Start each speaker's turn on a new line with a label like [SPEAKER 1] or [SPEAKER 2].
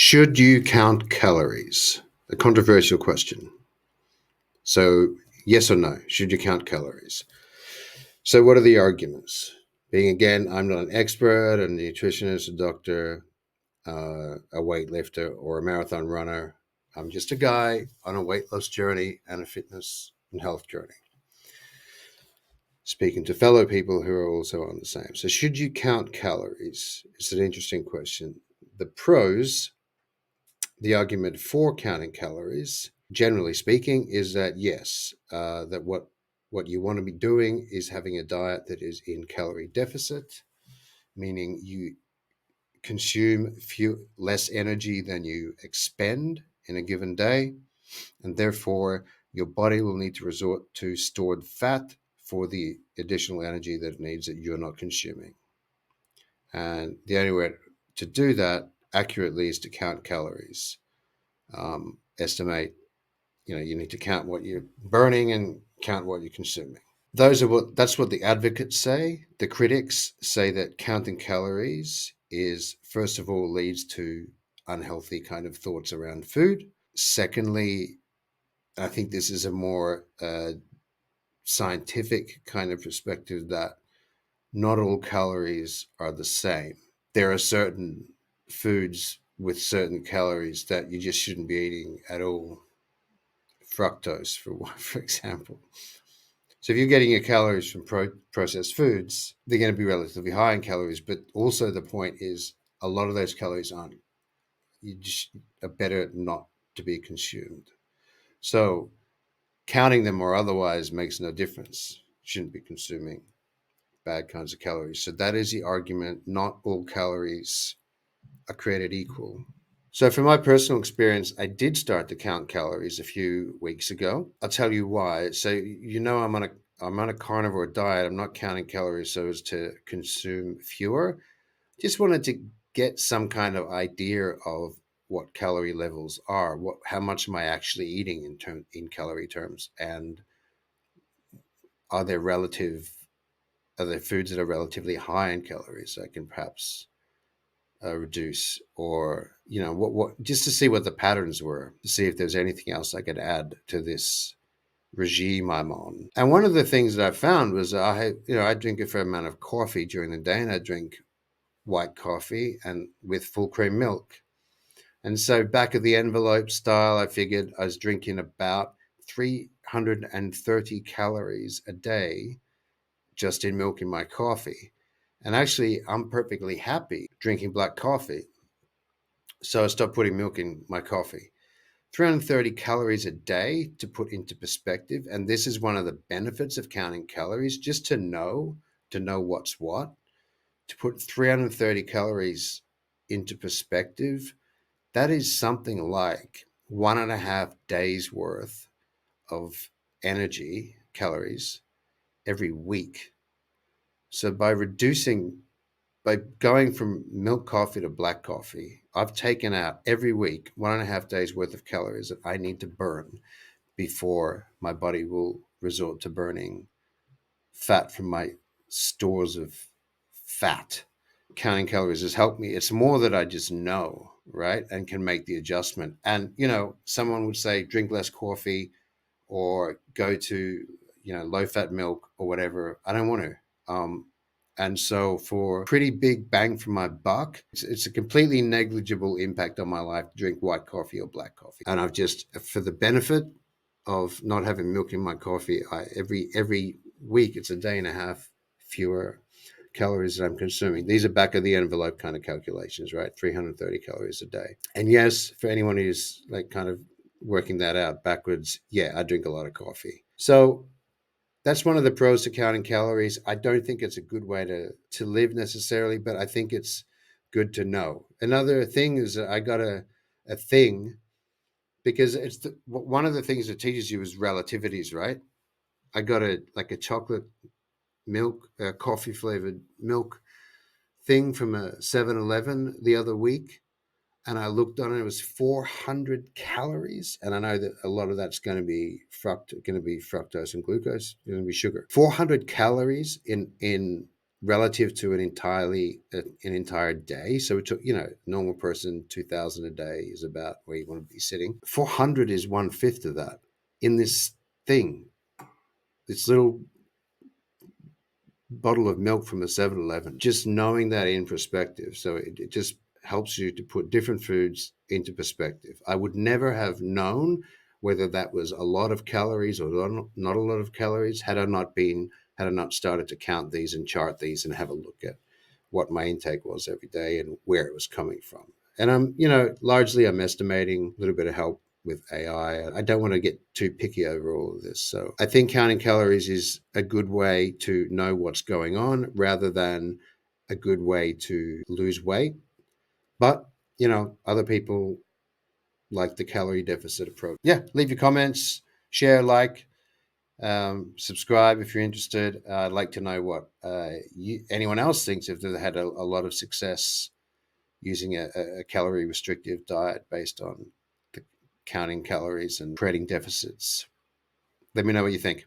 [SPEAKER 1] Should you count calories? A controversial question. So, yes or no? Should you count calories? So, what are the arguments? Being again, I'm not an expert, a nutritionist, a doctor, a weightlifter, or a marathon runner. I'm just a guy on a weight loss journey and a fitness and health journey, speaking to fellow people who are also on the same. So, should you count calories? It's an interesting question. The pros, the argument for counting calories, generally speaking, is that yes, that what you want to be doing is having a diet that is in calorie deficit, meaning you consume less energy than you expend in a given day, and therefore your body will need to resort to stored fat for the additional energy that it needs that you're not consuming. And the only way to do that accurately is to count calories. Estimate, you need to count what you're burning and count what you're consuming. That's what the advocates say. The critics say that counting calories is, first of all, leads to unhealthy kind of thoughts around food. Secondly, I think this is a more scientific kind of perspective that not all calories are the same. There are certain foods with certain calories that you just shouldn't be eating at all. Fructose, for example. So if you're getting your calories from processed foods, they're going to be relatively high in calories. But also the point is, a lot of those calories aren't. You just are better not to be consumed. So counting them or otherwise makes no difference. You shouldn't be consuming bad kinds of calories. So that is the argument. Not all calories are created equal. So, from my personal experience, I did start to count calories a few weeks ago. I'll tell you why. So, I'm on a carnivore diet. I'm not counting calories so as to consume fewer. Just wanted to get some kind of idea of what calorie levels are. How much am I actually eating in calorie terms, and are there relative are there foods that are relatively high in calories so I can perhaps reduce, or what just to see what the patterns were, to see if there's anything else I could add to this regime I'm on. And one of the things that I found was I drink a fair amount of coffee during the day, and I drink white coffee and with full cream milk. And so back of the envelope style, I figured I was drinking about 330 calories a day just in milk in my coffee. And actually, I'm perfectly happy drinking black coffee. So I stopped putting milk in my coffee. 330 calories a day, to put into perspective. And this is one of the benefits of counting calories, just to know what's what. To put 330 calories into perspective, that is something like 1.5 days worth of energy, calories, every week. So by going from milk coffee to black coffee, I've taken out every week 1.5 days worth of calories that I need to burn before my body will resort to burning fat from my stores of fat. Counting calories has helped me. It's more that I just know, right? And can make the adjustment. And, someone would say drink less coffee or go to, low fat milk or whatever. I don't want to. And so, for pretty big bang for my buck, it's a completely negligible impact on my life to drink white coffee or black coffee. And I've just, for the benefit of not having milk in my coffee, every week it's a day and a half fewer calories that I'm consuming. These are back of the envelope kind of calculations, right? 330 calories a day. And yes, for anyone who's like kind of working that out backwards, yeah, I drink a lot of coffee. So that's one of the pros to counting calories. I don't think it's a good way to live necessarily, but I think it's good to know. Another thing is that I got a thing, because one of the things it teaches you is relativities, right? I got a chocolate milk, coffee flavored milk thing from a 7-Eleven the other week, and I looked on it. It was 400 calories, and I know that a lot of that's going to be fructose and glucose. It's going to be sugar. 400 calories in relative to an entire day. So it took, normal person 2,000 a day is about where you want to be sitting. 400 is 1/5 of that in this thing, this little bottle of milk from a 7-Eleven. Just knowing that in perspective. So it just helps you to put different foods into perspective. I would never have known whether that was a lot of calories or not a lot of calories had I not started to count these and chart these and have a look at what my intake was every day and where it was coming from. And largely I'm estimating, a little bit of help with AI. I don't want to get too picky over all of this. So I think counting calories is a good way to know what's going on rather than a good way to lose weight. But, other people like the calorie deficit approach. Yeah, leave your comments, share, like, subscribe if you're interested. I'd like to know what anyone else thinks, if they've had a lot of success using a calorie restrictive diet based on the counting calories and creating deficits. Let me know what you think.